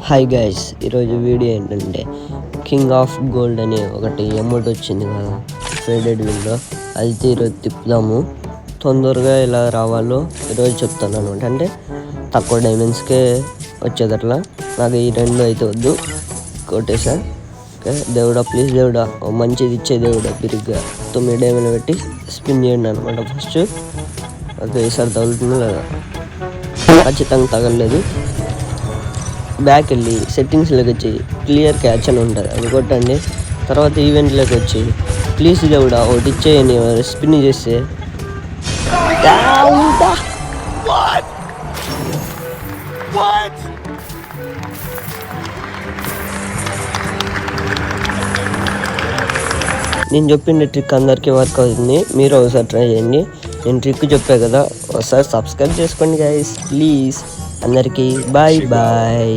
Hi guys, ఈరోజు video ఏంటంటే king of gold అనే ఒకటి అమౌంట్ వచ్చింది కదా ఫేడెడ్ విండో, అది ఈరోజు తిప్పుదాము. తొందరగా ఎలా రావాలో ఈరోజు చెప్తాను అనమాట. అంటే తక్కువ డైమండ్స్కే వచ్చేదట్లా. నాకు ఈ రెండు అయితే వద్దు, కొట్టేసా. ఓకే దేవుడా, ప్లీజ్ దేవుడా, మంచిది ఇచ్చే దేవుడా, బిరిగ్గా 9 డైమండ్లు పెట్టి స్పిన్ చేయండి అనమాట ఫస్ట్. ఓకే ఈసారి తగులుతుందో లేదా, ఖచ్చితంగా తగలలేదు. బ్యాక్ వెళ్ళి సెట్టింగ్స్లోకి వచ్చి క్లియర్ క్యాచ్ అని ఉంటుంది, అది కొట్టండి. తర్వాత ఈవెంట్లోకి వచ్చి ప్లీజ్ దేవుడా ఒకటి ఇచ్చేయని స్పిన్ చేస్తే నేను చెప్పిన ట్రిక్ అందరికీ వర్క్ అవుతుంది, మీరు ఒకసారి ట్రై చేయండి. నేను ట్రిక్ చెప్పా కదా, ఒకసారి సబ్స్క్రైబ్ చేసుకోండి గైస్ ప్లీజ్. అందరికీ బాయ్ బాయ్.